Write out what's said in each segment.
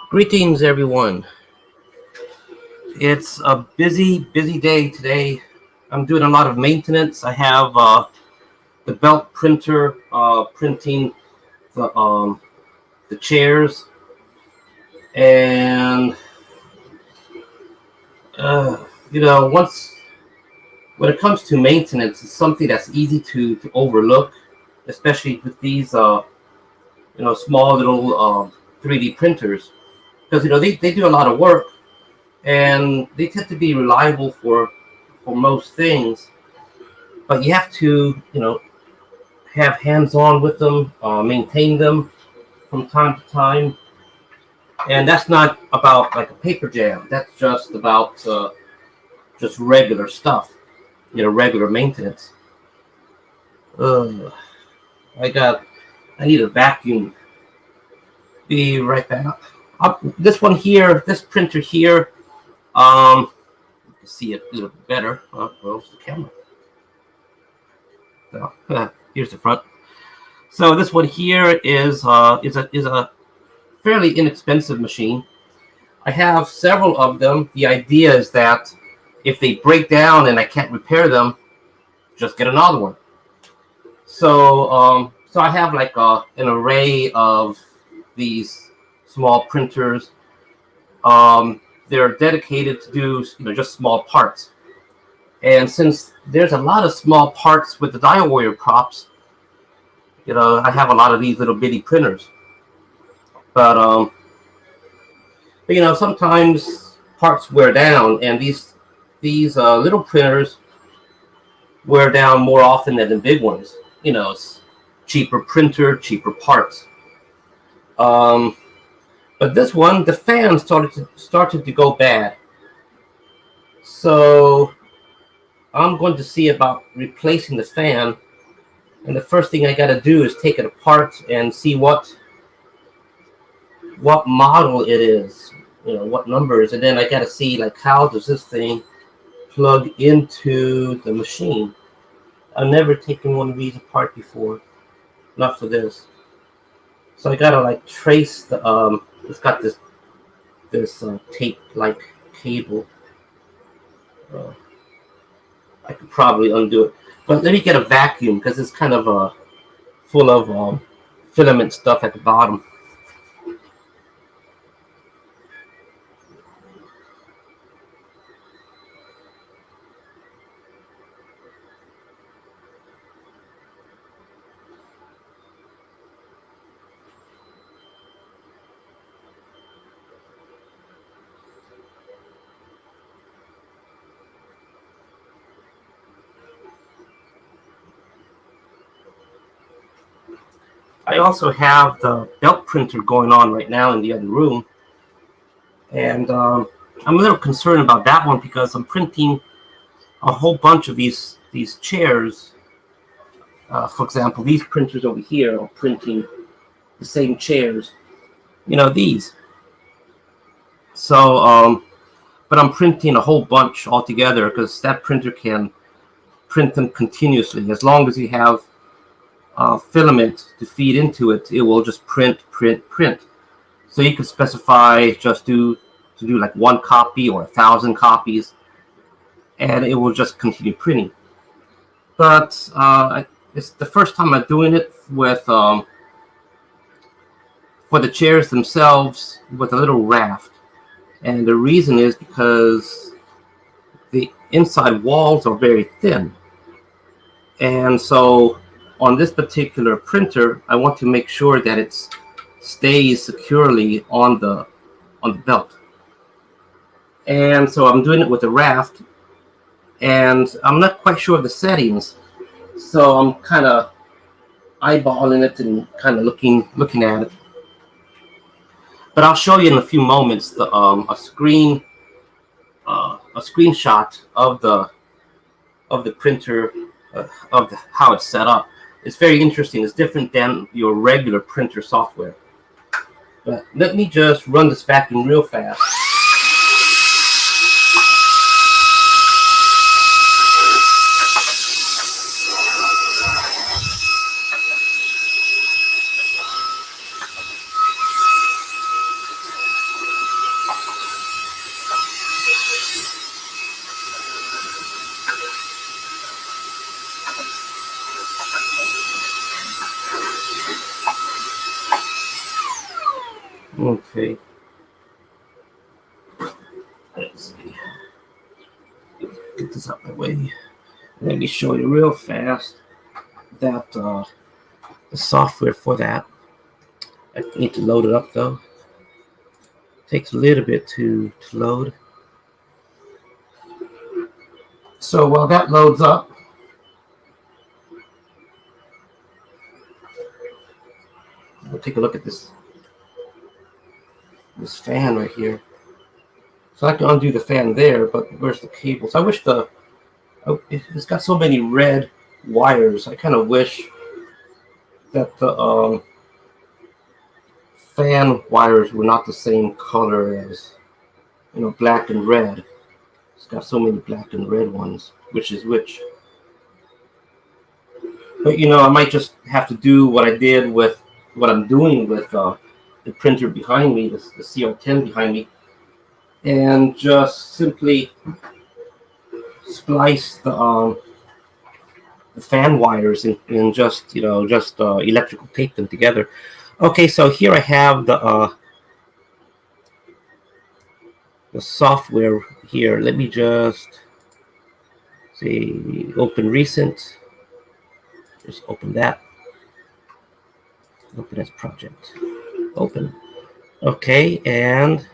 Greetings, everyone. It's a busy day today. I'm doing a lot of maintenance. I have the belt printer printing the um, the chairs, and once when it comes to maintenance, it's something that's easy to overlook, especially with these small little 3D printers, because they do a lot of work and they tend to be reliable for most things. But you have to, have hands-on with them, maintain them from time to time, and that's not about like a paper jam. That's just about just regular stuff, regular maintenance. Ugh, I got. I need a vacuum. Be right back. This one here, this printer here. You can see it a little bit better. Where's the camera? So, here's the front. So this one here is a fairly inexpensive machine. I have several of them. The idea is that if they break down and I can't repair them, just get another one. So I have like an array of these small printers. They're dedicated to do just small parts. And since there's a lot of small parts with the DioWarrior props, I have a lot of these little bitty printers. But sometimes parts wear down, and these little printers wear down more often than the big ones. It's cheaper printer, cheaper parts. But this one, the fan started to go bad. So I'm going to see about replacing the fan. And the first thing I got to do is take it apart and see what model it is, what numbers, and then I got to see like how does this thing plug into the machine. I've never taken one of these apart before, not for this. So I gotta like trace the it's got this tape like cable. I could probably undo it, but let me get a vacuum because it's kind of full of filament stuff at the bottom. I also have the belt printer going on right now in the other room, and I'm a little concerned about that one because I'm printing a whole bunch of these chairs. For example, these printers over here are printing the same chairs, these. So, but I'm printing a whole bunch altogether because that printer can print them continuously. As long as you have filament to feed into it, it will just print. So you can specify just to do like one copy or 1,000 copies, and it will just continue printing. But it's the first time I'm doing it with for the chairs themselves with a little raft, and the reason is because the inside walls are very thin, and so on this particular printer, I want to make sure that it stays securely on the belt. And so I'm doing it with a raft, and I'm not quite sure of the settings, so I'm kind of eyeballing it and kind of looking at it. But I'll show you in a few moments a screenshot of the printer, of how it's set up. It's very interesting. It's different than your regular printer software. But let me just run this vacuum real fast. Okay. Let's see. Get this out of my way. Let me show you real fast that the software for that. I need to load it up though. Takes a little bit to load. So while that loads up, we'll take a look at this fan right here. So I can undo the fan there, but where's the cables? I wish it's got so many red wires. I kind of wish that the fan wires were not the same color as, black and red. It's got so many black and red ones, which is which. But I might just have to do what I did with what I'm doing with the printer behind me, the CR10 behind me, and just simply splice the fan wires and just electrical tape them together. Okay, so here I have the software here. Let me just see, open recent. Just open that. Open as project. Open. Okay, and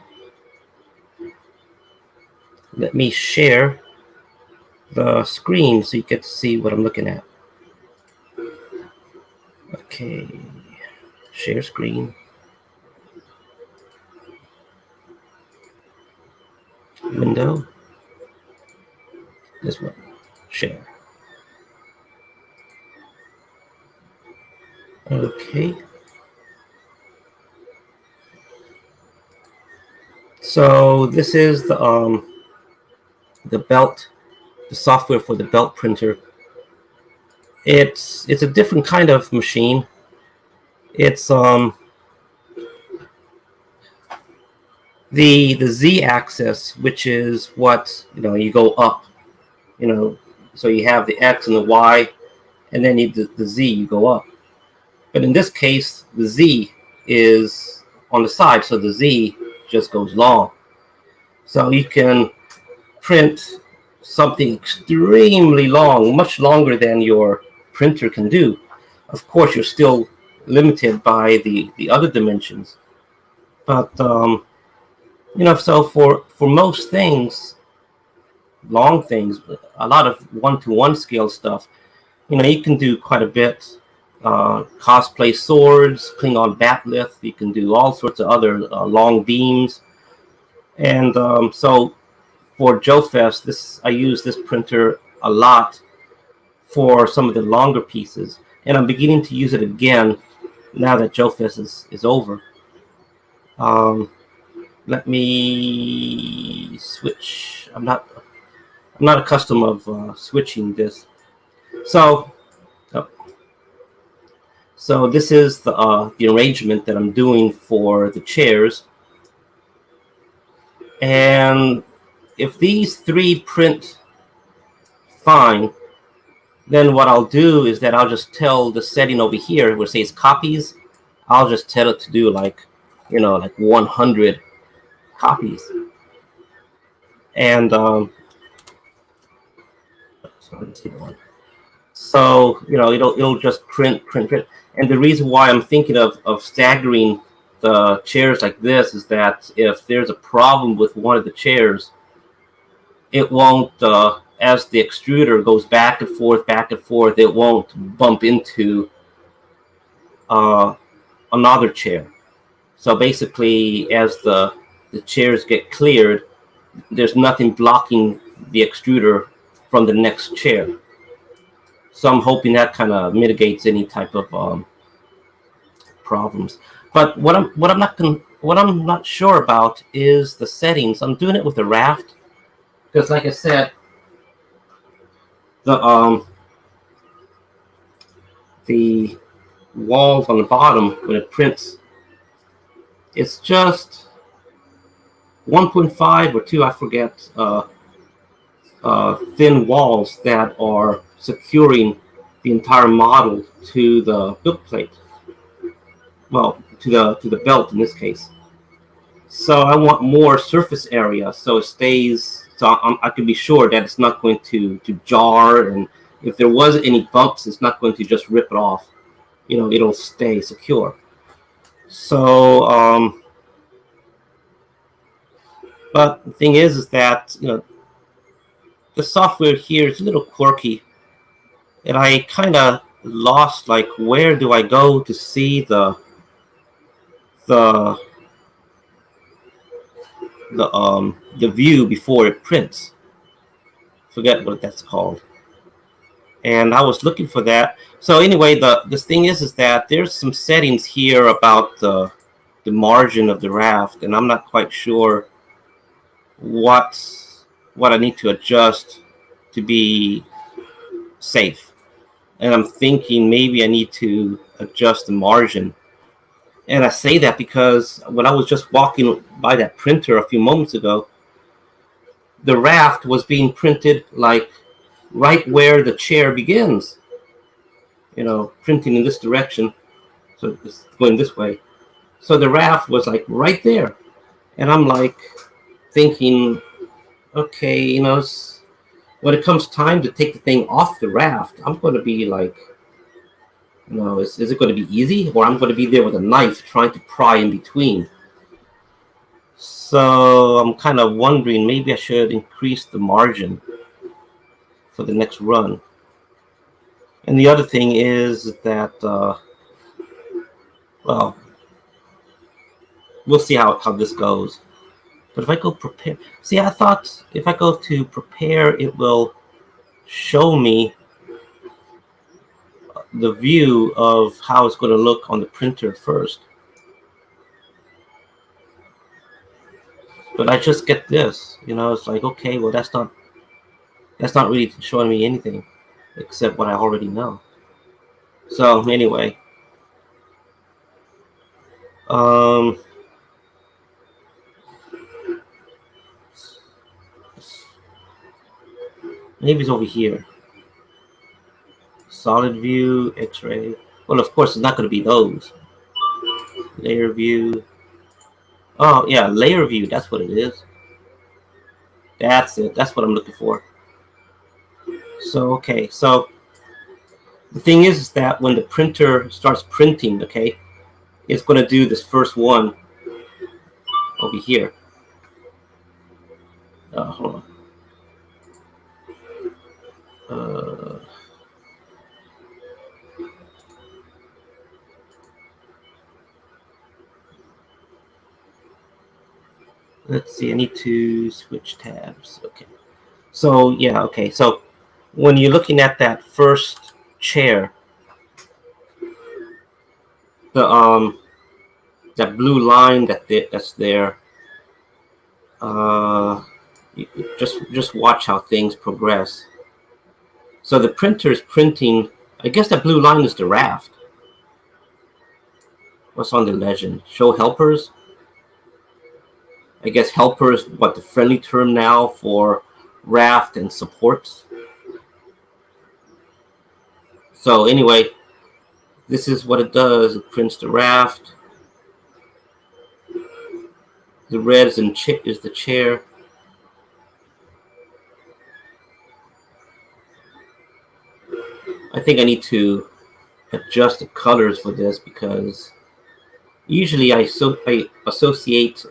let me share the screen so you get to see what I'm looking at. Okay, share screen. Window. This one. Share. Okay. So this is the belt, the software for the belt printer. It's a different kind of machine. It's the z-axis, which is what you go up, so you have the x and the y, and then the z, you go up. But in this case, the z is on the side, so the z just goes long. So you can print something extremely long, much longer than your printer can do. Of course, you're still limited by the other dimensions, but so for most things, long things, a lot of 1-to-1 scale stuff, you can do quite a bit. Cosplay swords, Klingon batlith, you can do all sorts of other long beams. And so for JoeFest, I use this printer a lot for some of the longer pieces, and I'm beginning to use it again now that JoeFest is over. Let me switch. I'm not accustomed of switching this. So this is the arrangement that I'm doing for the chairs. And if these three print fine, then what I'll do is that I'll just tell the setting over here where it says copies, I'll just tell it to do like 100 copies. And so it'll just print. And the reason why I'm thinking of staggering the chairs like this is that if there's a problem with one of the chairs, it won't, as the extruder goes back and forth, it won't bump into another chair. So basically, as the chairs get cleared, there's nothing blocking the extruder from the next chair. So I'm hoping that kind of mitigates any type of problems. But what I'm not sure about is the settings. I'm doing it with a raft because, like I said, the walls on the bottom when it prints, it's just 1.5 or 2, I forget, thin walls that are securing the entire model to the build plate. Well, to the belt in this case. So I want more surface area so it stays. So I can be sure that it's not going to jar, and if there was any bumps, it's not going to just rip it off. It'll stay secure. So, but the thing is that the software here is a little quirky, and I kind of lost, like, where do I go to see the the view before it prints. Forget what that's called. And I was looking for that. So anyway, the thing is that there's some settings here about the margin of the raft, and I'm not quite sure what I need to adjust to be safe. And I'm thinking maybe I need to adjust the margin. And I say that because when I was just walking by that printer a few moments ago, the raft was being printed like right where the chair begins. Printing in this direction, so it's going this way. So the raft was like right there, and I'm like thinking, okay, when it comes time to take the thing off the raft, I'm going to be like, is it going to be easy, or I'm going to be there with a knife trying to pry in between? So I'm kind of wondering, maybe I should increase the margin for the next run. And the other thing is that, well, we'll see how this goes. But if I go prepare, see, I thought if I go to prepare, it will show me the view of how it's going to look on the printer first. But I just get this, it's like, okay, well, that's not really showing me anything except what I already know. So anyway, maybe it's over here. Solid view, X-ray. Well, of course, it's not going to be those. Layer view. Oh, yeah, layer view. That's what it is. That's it. That's what I'm looking for. So, okay. So, the thing is that when the printer starts printing, okay, it's going to do this first one over here. Hold on. Let's see. I need to switch tabs. Okay. So, yeah, okay. So, when you're looking at that first chair, the that blue line that's there, just watch how things progress. So the printer is printing. I guess that blue line is the raft. What's on the legend? Show helpers. I guess helpers, what the friendly term now for raft and supports. So anyway, this is what it does. It prints the raft. The red is the chair. I think I need to adjust the colors for this because usually I associate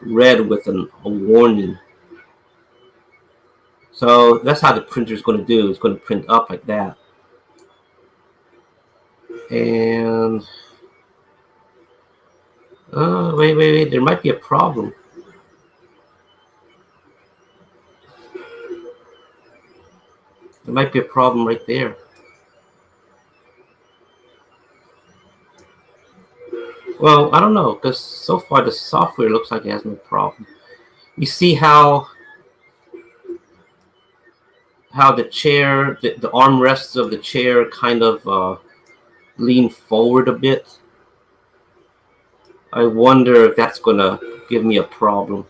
red with a warning. So that's how the printer is going to do. It's going to print up like that. And wait. There might be a problem. There might be a problem right there. Well, I don't know, because so far the software looks like it has no problem. You see how the chair, the armrests of the chair kind of lean forward a bit? I wonder if that's going to give me a problem.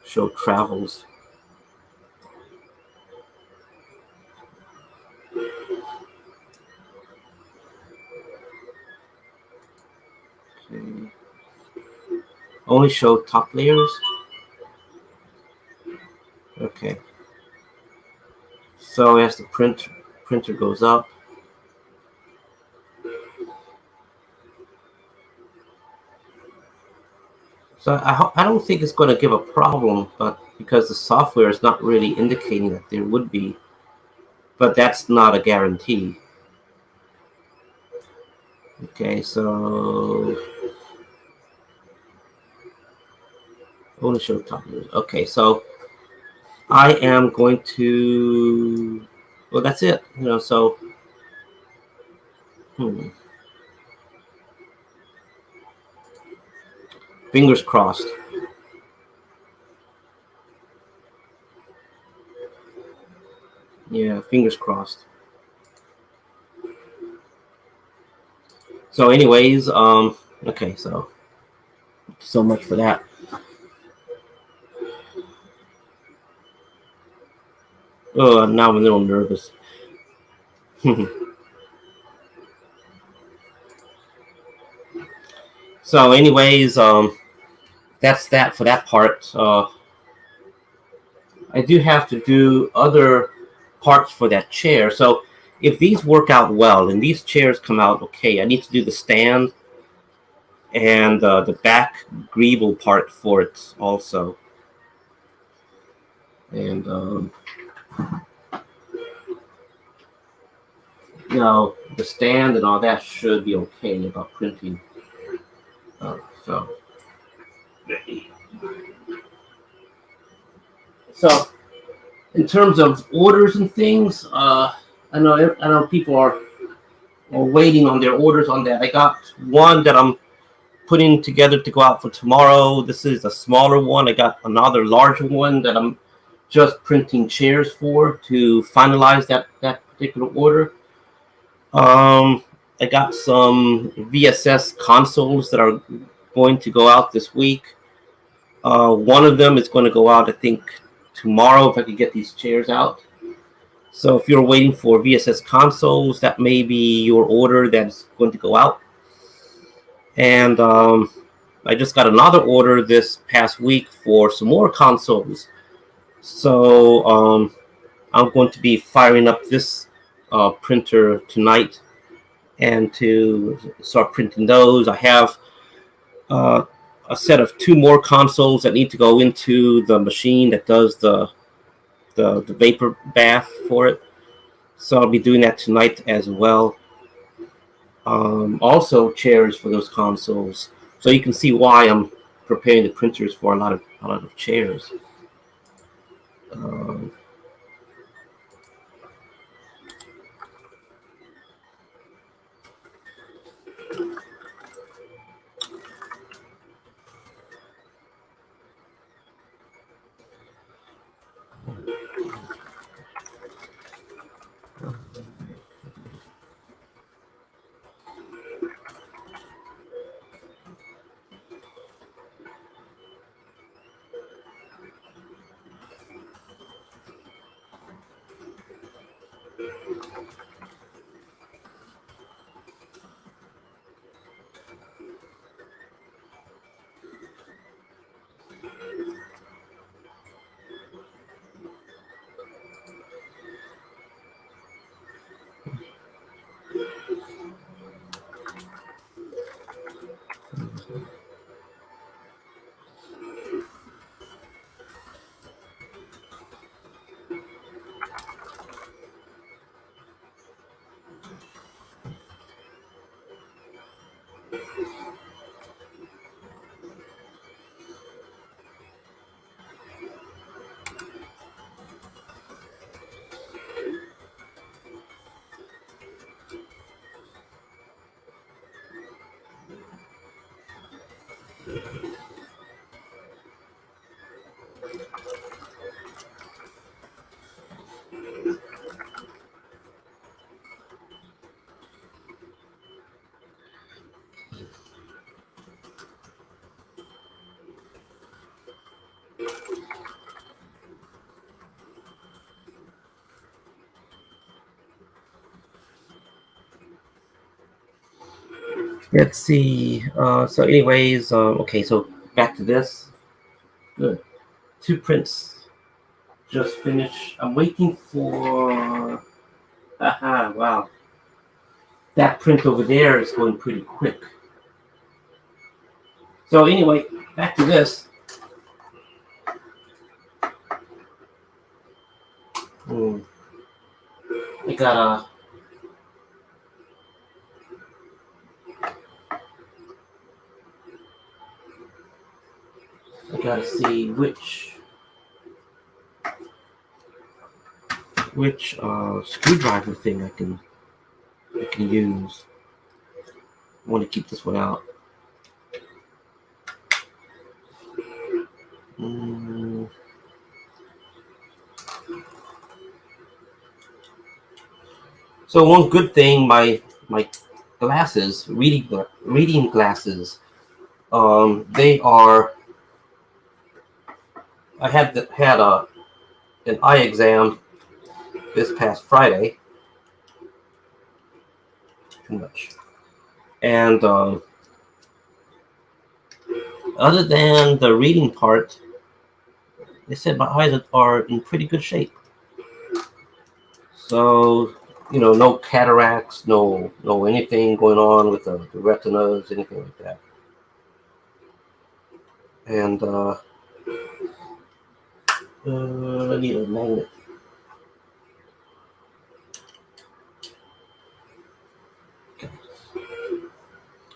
Show travels. Only show top layers. Okay. So as the printer goes up, so I don't think it's going to give a problem, but because the software is not really indicating that there would be, but that's not a guarantee. Okay, so only show top layers. Okay, so I am going to, well, that's it. So fingers crossed. Yeah, fingers crossed. So anyways, okay, so much for that. Oh, now I'm a little nervous. So anyways, that's that for that part. I do have to do other parts for that chair. So if these work out well and these chairs come out okay, I need to do the stand and the back greeble part for it also. And the stand and all that should be okay about printing. So in terms of orders and things, I know people are waiting on their orders on that. I got one that I'm putting together to go out for tomorrow. This is a smaller one. I got another larger one that I'm just printing chairs for to finalize that particular order. I got some VSS consoles that are going to go out this week. One of them is going to go out, I think, tomorrow if I could get these chairs out. So if you're waiting for VSS consoles, that may be your order that's going to go out. And I just got another order this past week for some more consoles. So I'm going to be firing up this printer tonight and to start printing those. I have a set of 2 more consoles that need to go into the machine that does the vapor bath for it. So I'll be doing that tonight as well. Also chairs for those consoles. So you can see why I'm preparing the printers for a lot of chairs. Let's see. So anyways, okay, so back to this. Good. 2 prints just finished. I'm waiting for. Aha! Wow. That print over there is going pretty quick. So anyway, back to this. I gotta see which screwdriver thing I can use. I want to keep this one out. So one good thing, my glasses, reading glasses, they are. I had an eye exam this past Friday. Too much. And other than the reading part, they said my eyes are in pretty good shape. So, no cataracts, no anything going on with the retinas, anything like that. And I need a magnet. Okay.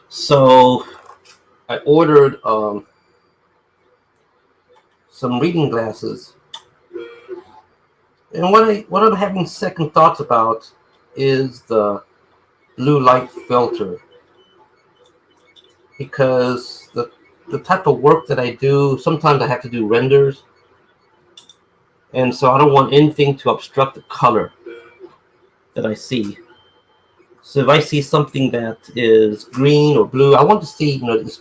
So I ordered some reading glasses, and what I'm having second thoughts about is the blue light filter, because the type of work that I do, sometimes I have to do renders, and so I don't want anything to obstruct the color that I see. So if I see something that is green or blue, I want to see, it's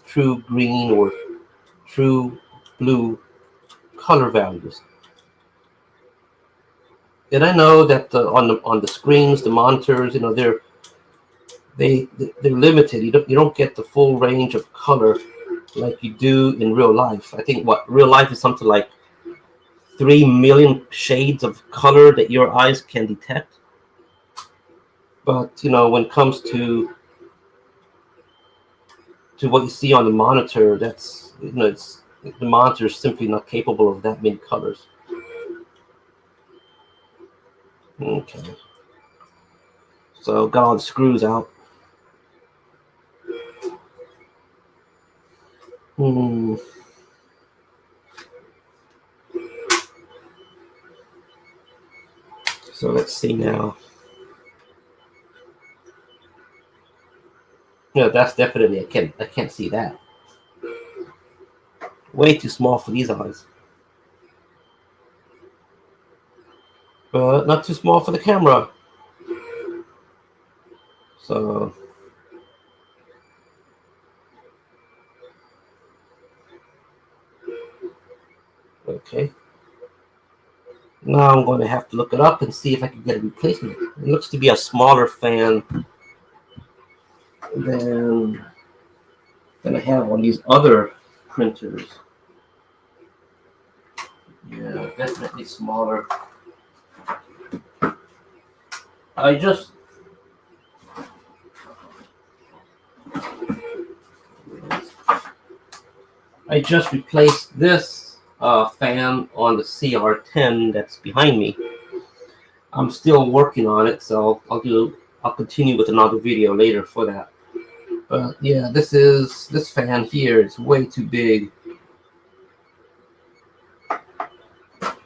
true green or true blue color values. And I know that on the screens, the monitors, they're limited. You don't get the full range of color like you do in real life. I think real life is something like 3 million shades of color that your eyes can detect. But when it comes to what you see on the monitor, that's the monitor is simply not capable of that many colors. Okay. So got all the screws out. So let's see now. That's definitely I can't see that. Way too small for these eyes. But not too small for the camera. So okay. Now I'm going to have to look it up and see if I can get a replacement. It looks to be a smaller fan than I have on these other printers. Yeah, definitely smaller. I just replaced this fan on the CR10 that's behind me. I'm still working on it, so I'll continue with another video later for that. But yeah, this fan here is way too big.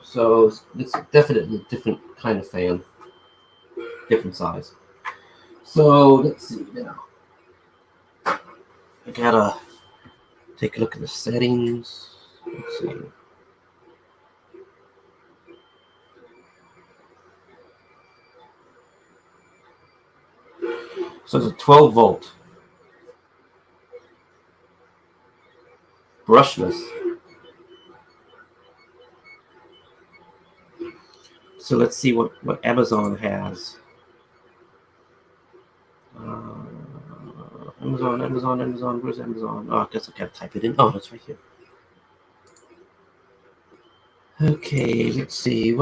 So it's definitely a different kind of fan, different size. So let's see now. I gotta take a look at the settings. Let's see. So it's a 12 volt. Brushless. So let's see what Amazon has. Amazon. Where's Amazon? Oh, I guess I gotta type it in. Oh, it's right here. Okay, let's see.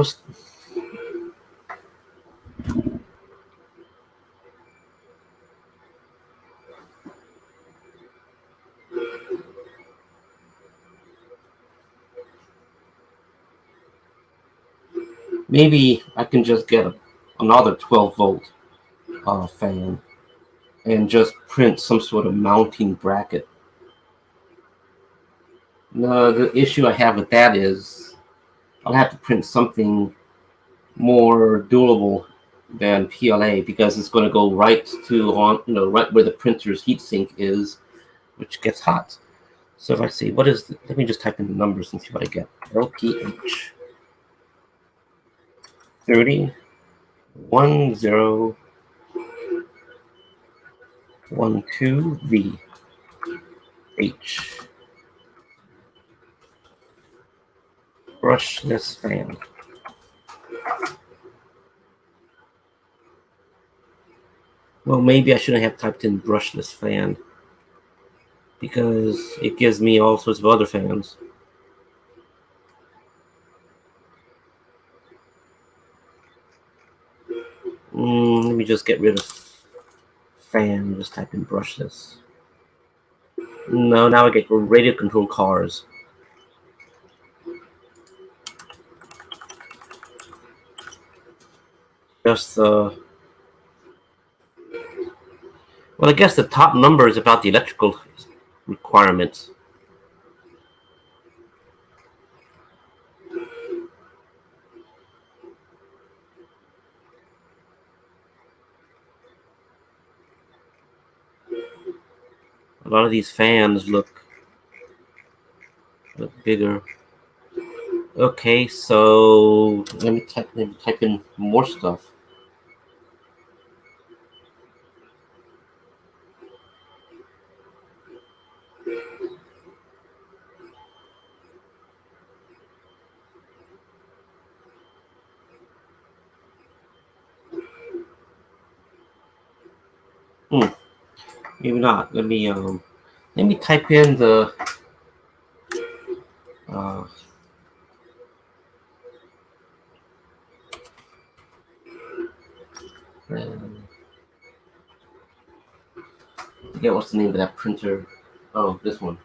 Maybe I can just get another 12-volt fan and just print some sort of mounting bracket. No, the issue I have with that is I'll have to print something more durable than PLA because it's going to go right right where the printer's heatsink is, which gets hot. So if I see let me just type in the numbers and see what I get. LPH 30 10 12V H brushless fan. Well, maybe I shouldn't have typed in brushless fan because it gives me all sorts of other fans. Let me just get rid of fan. Just type in brushless. No, now I get radio control cars. Just well, I guess the top number is about the electrical requirements. A lot of these fans look bigger. Okay, so let me type in more stuff. Maybe not. Let me type in the forget what's the name of that printer. Oh, this one.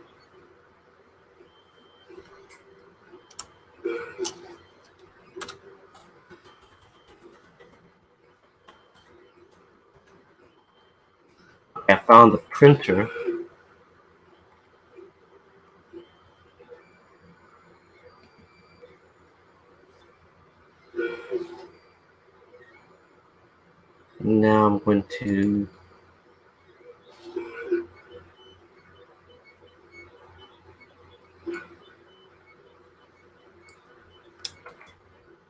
I found the printer. Now I'm going to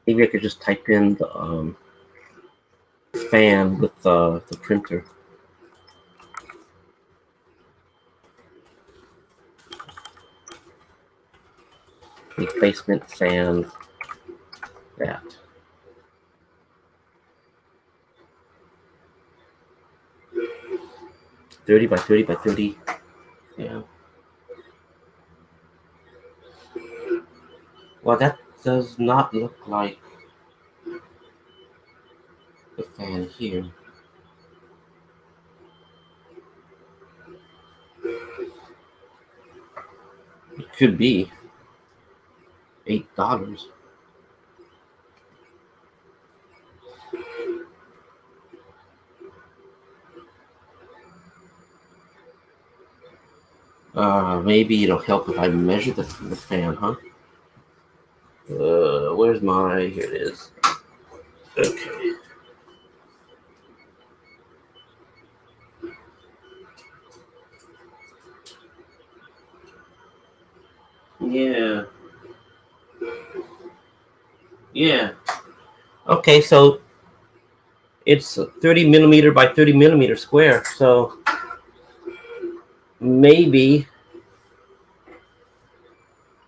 maybe I could just type in the fan with the printer. Replacement fan. That. 30 by 30 by 30. Yeah. Well, that does not look like the fan here. It could be $8. Maybe it'll help if I measure the fan, huh? Where's my? Here it is. Okay. Yeah. Yeah. Okay, so it's 30 millimeter by 30 millimeter square. So maybe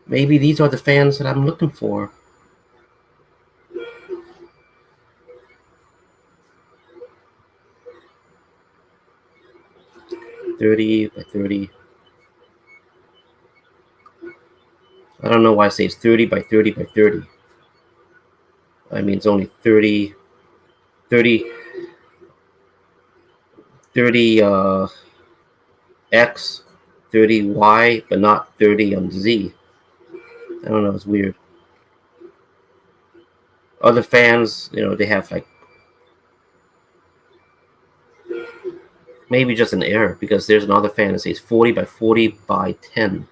these are the fans that I'm looking for. 30 by 30. I don't know why I say it's 30 by 30 by 30. I mean, it's only 30 X, 30 Y, but not 30 on Z. I don't know, it's weird. Other fans, they have like maybe just an error because there's another fan that says 40 by 40 by 10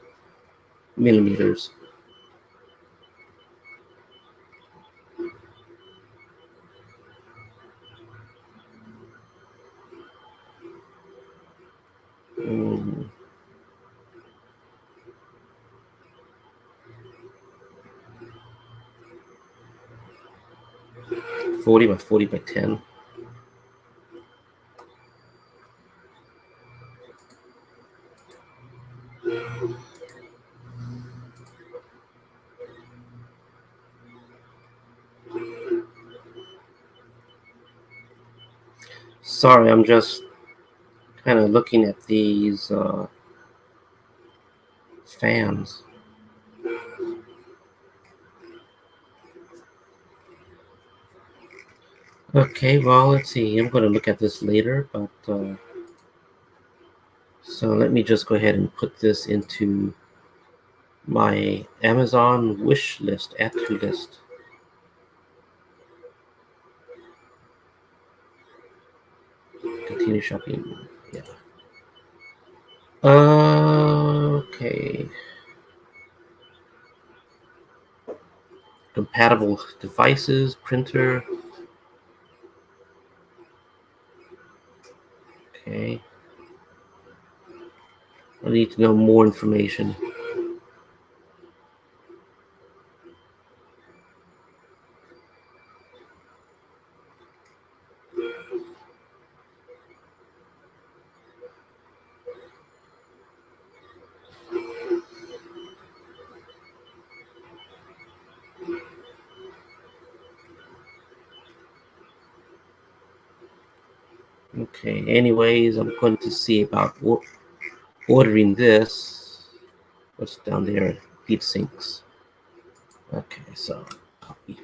millimeters. Mm. 40 by 40 by 10. Sorry, I'm just kind of looking at these fans. Okay, well, let's see. I'm going to look at this later, but so let me just go ahead and put this into my Amazon wish list, add to list. Continue shopping. Yeah. Okay. Compatible devices, printer. Okay. I need to know more information. Okay, anyways, I'm going to see about ordering this. What's down there? Heat sinks. Okay, so copy.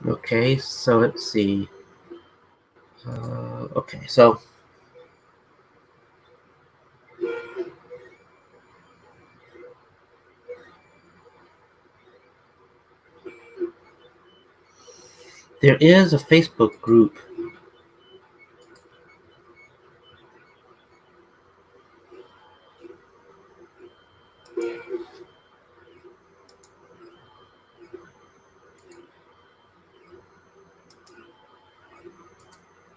Okay, so let's see. Okay, so there is a Facebook group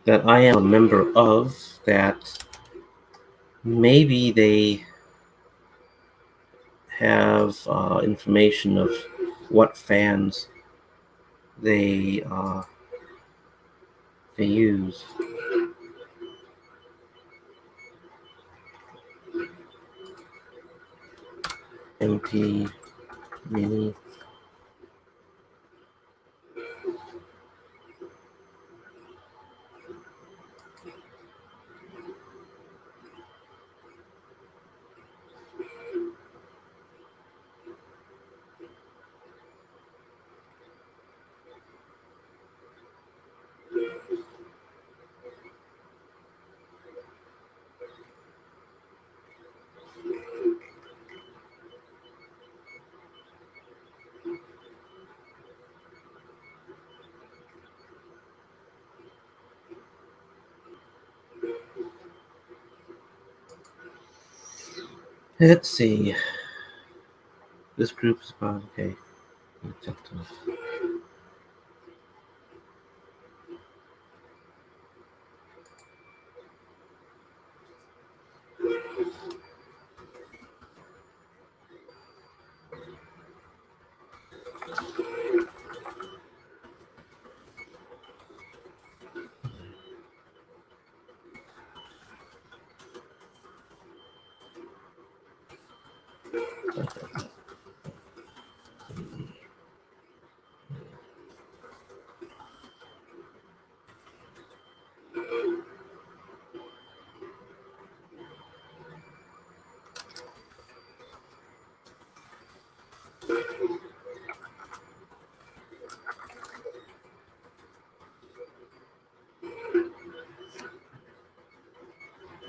that I am a member of that maybe they have information of what fans they use. MP Mini. Let's see. This group is about okay.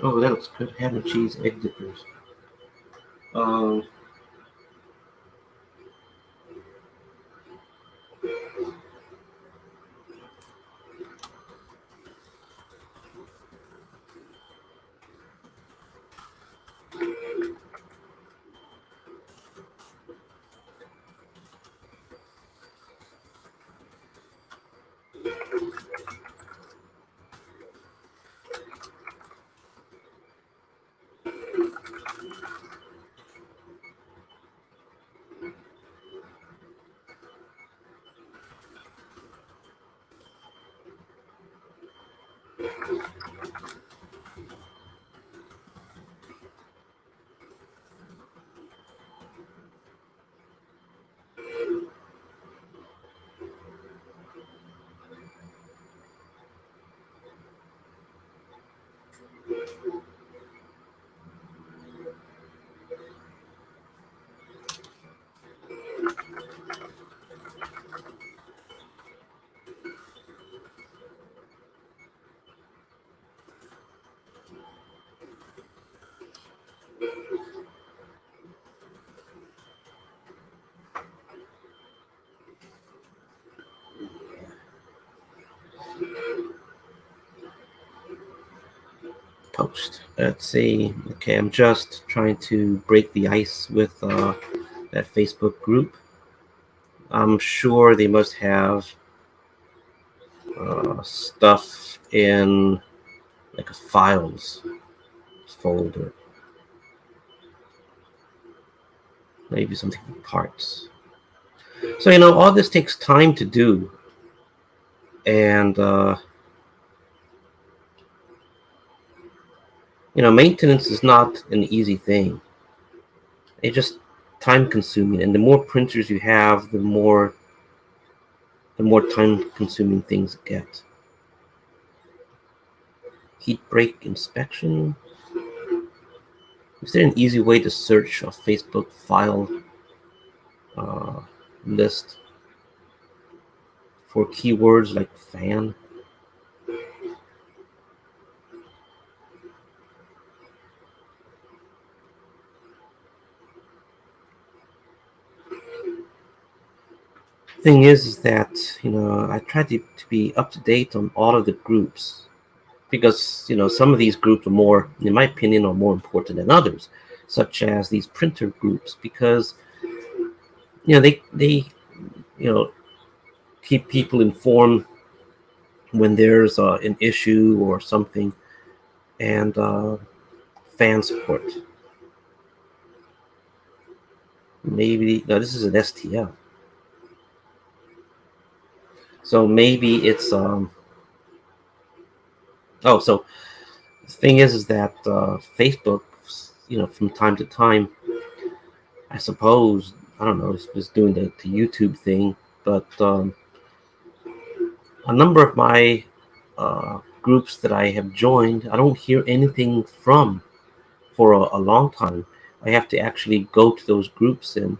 Oh, that looks good. Ham and cheese egg dippers. Um, Post. Let's see. Okay, I'm just trying to break the ice with that Facebook group. I'm sure they must have stuff in like a files folder. Maybe something for parts. So, all this takes time to do. And, maintenance is not an easy thing. It's just time consuming. And the more printers you have, the more time consuming things get. Heat break inspection. Is there an easy way to search a Facebook file list for keywords like fan? Thing is that I try to be up to date on all of the groups because some of these groups are more, in my opinion, are more important than others, such as these printer groups, because they keep people informed when there's an issue or something, and fan support. Maybe no, this is an STL, so maybe it's oh, so the thing is that Facebook, from time to time, I suppose, I don't know, it's doing the YouTube thing, but a number of my groups that I have joined, I don't hear anything from for a long time. I have to actually go to those groups and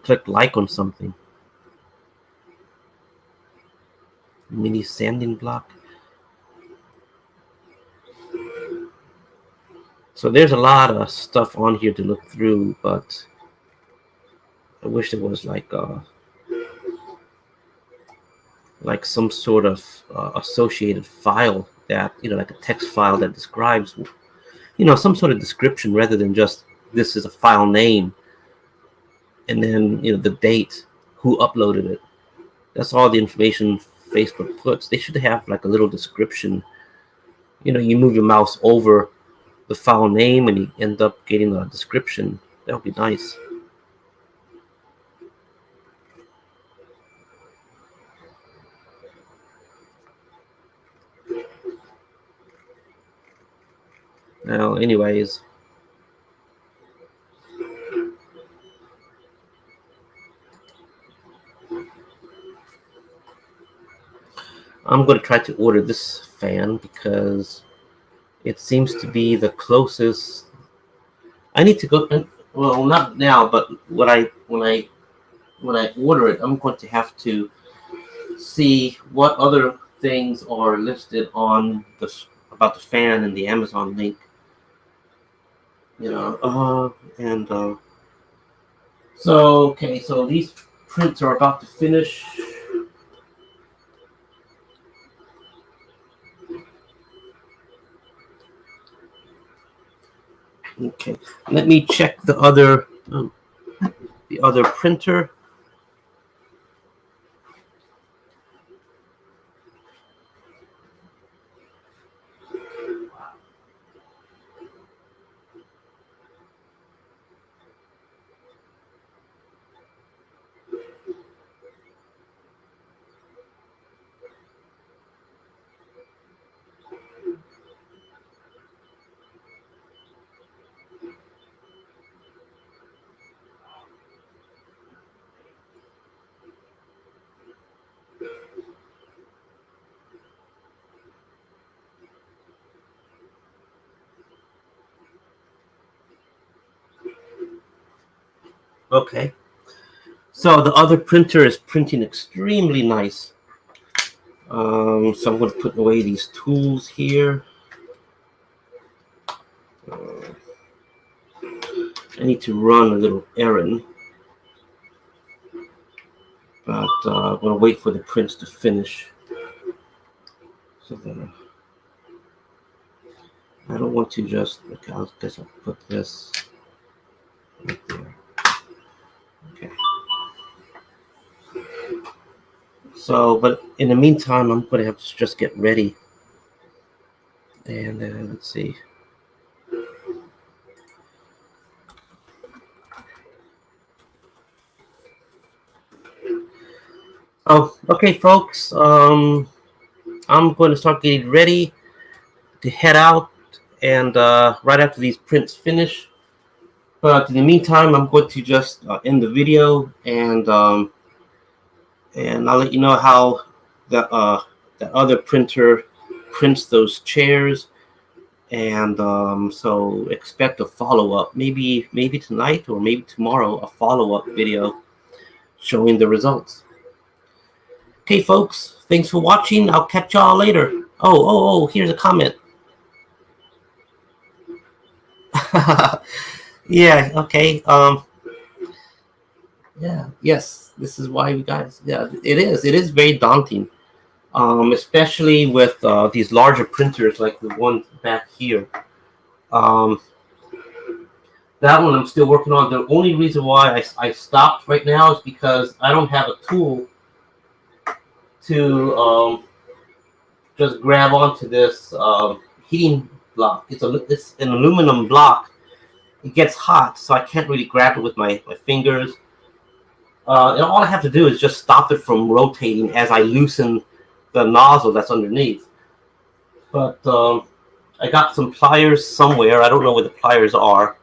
click like on something. Mini sanding block. So there's a lot of stuff on here to look through, but I wish there was like some sort of associated file that like a text file that describes some sort of description rather than just this is a file name and then the date, who uploaded it. That's all the information Facebook puts. They should have like a little description. You move your mouse over the file name and you end up getting a description. That would be nice. Now, anyways, I'm going to try to order this fan because it seems to be the closest. I need to go. Well, not now, but when I order it, I'm going to have to see what other things are listed on the about the fan and the Amazon link. And so okay, so these prints are about to finish. Okay, let me check the other printer. Okay, so the other printer is printing extremely nice. So I'm going to put away these tools here. I need to run a little errand, but I'm going to wait for the prints to finish. So that I don't want to just. Okay, I guess I'll put this right there. Okay. So, but in the meantime, I'm going to have to just get ready. And let's see. Oh, okay, folks. I'm going to start getting ready to head out, and right after these prints finish. But in the meantime, I'm going to just end the video, and I'll let you know how the other printer prints those chairs. And so expect a follow-up, maybe tonight or maybe tomorrow, a follow-up video showing the results. Okay, folks, thanks for watching. I'll catch y'all later. Oh, here's a comment. Yeah, okay. Yeah, yes, this is why we guys. Yeah, it is very daunting, especially with these larger printers like the one back here. That one I'm still working on. The only reason why I stopped right now is because I don't have a tool to just grab onto this heating block. It's an aluminum block. It gets hot, so I can't really grab it with my fingers. And all I have to do is just stop it from rotating as I loosen the nozzle that's underneath. But I got some pliers somewhere. I don't know where the pliers are.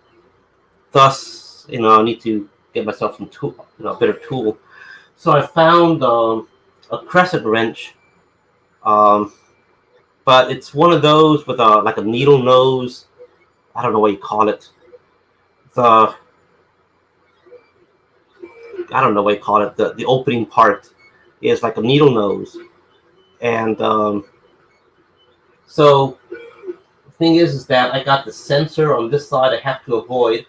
Thus, I need to get myself some tool, a better tool. So I found a crescent wrench, but it's one of those with like a needle nose. I don't know what you call it. I don't know what you call it. The opening part is like a needle nose, and so the thing is that I got the sensor on this side. I have to avoid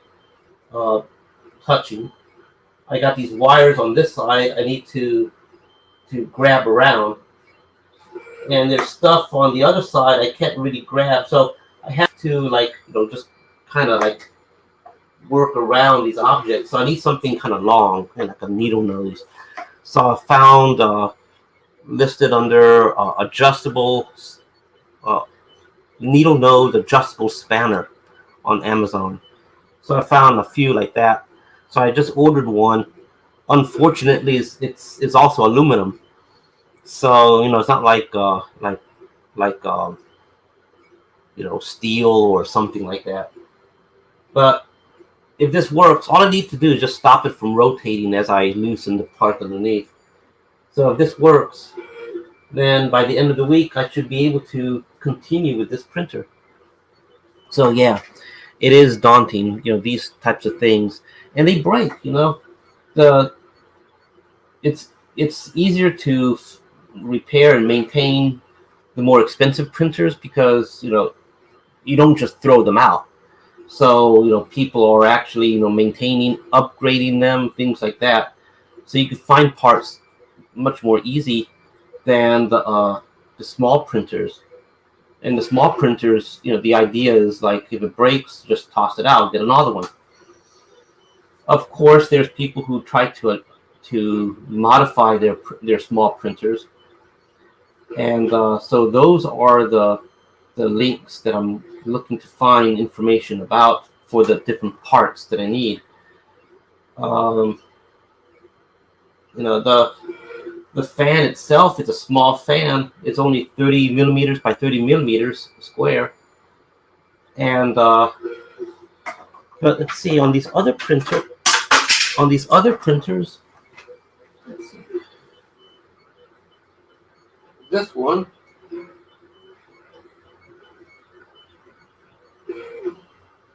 touching. I got these wires on this side. I need to grab around, and there's stuff on the other side I can't really grab. So I have to just kind of work around these objects. So I need something kind of long and like a needle nose. So I found listed under adjustable needle nose adjustable spanner on Amazon. So I found a few like that. So I just ordered one. Unfortunately, it's also aluminum. So it's not like steel or something like that. But if this works, all I need to do is just stop it from rotating as I loosen the part underneath. So if this works, then by the end of the week, I should be able to continue with this printer. So yeah, it is daunting, these types of things, and they break. It's easier to repair and maintain the more expensive printers because you don't just throw them out. So people are actually maintaining, upgrading them, things like that. So you can find parts much more easy than the small printers. And the small printers, the idea is like if it breaks, just toss it out, get another one. Of course, there's people who try to modify their small printers, and so those are the links that I'm looking to find information about for the different parts that I need. The fan itself is a small fan. It's only 30 millimeters by 30 millimeters square. And but let's see, on these other printers, let's see. This one,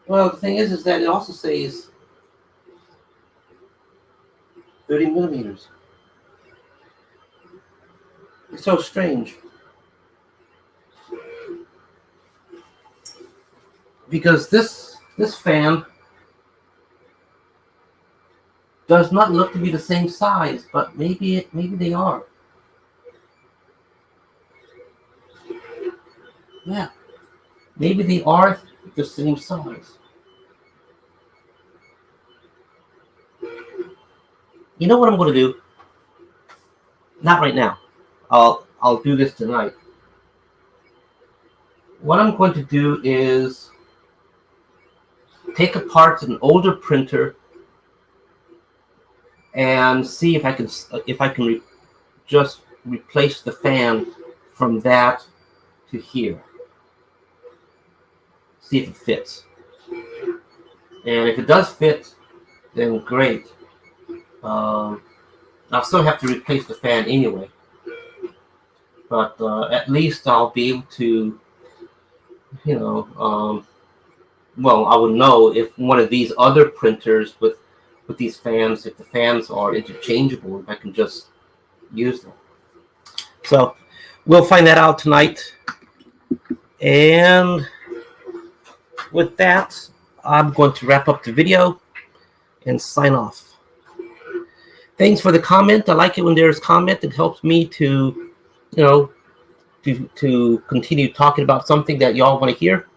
well, the thing is that it also says 30 millimeters. It's so strange. Because this fan does not look to be the same size, but maybe they are. Yeah, maybe they are the same size. You know what I'm going to do? Not right now. I'll do this tonight. What I'm going to do is take apart an older printer and see if I can just replace the fan from that to here. See if it fits. And if it does fit, then great. I'll still have to replace the fan anyway. But at least I'll be able to, well, I would know if one of these other printers with these fans, if the fans are interchangeable, if I can just use them. So we'll find that out tonight. And with that, I'm going to wrap up the video and sign off. Thanks for the comment. I like it when there's comment. It helps me to, to continue talking about something that y'all want to hear,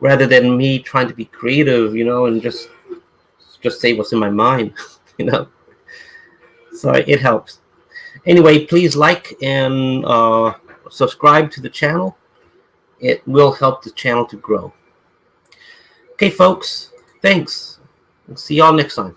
rather than me trying to be creative, and just say what's in my mind, So it helps. Anyway, please like and subscribe to the channel. It will help the channel to grow. Okay, folks. Thanks. We'll see y'all next time.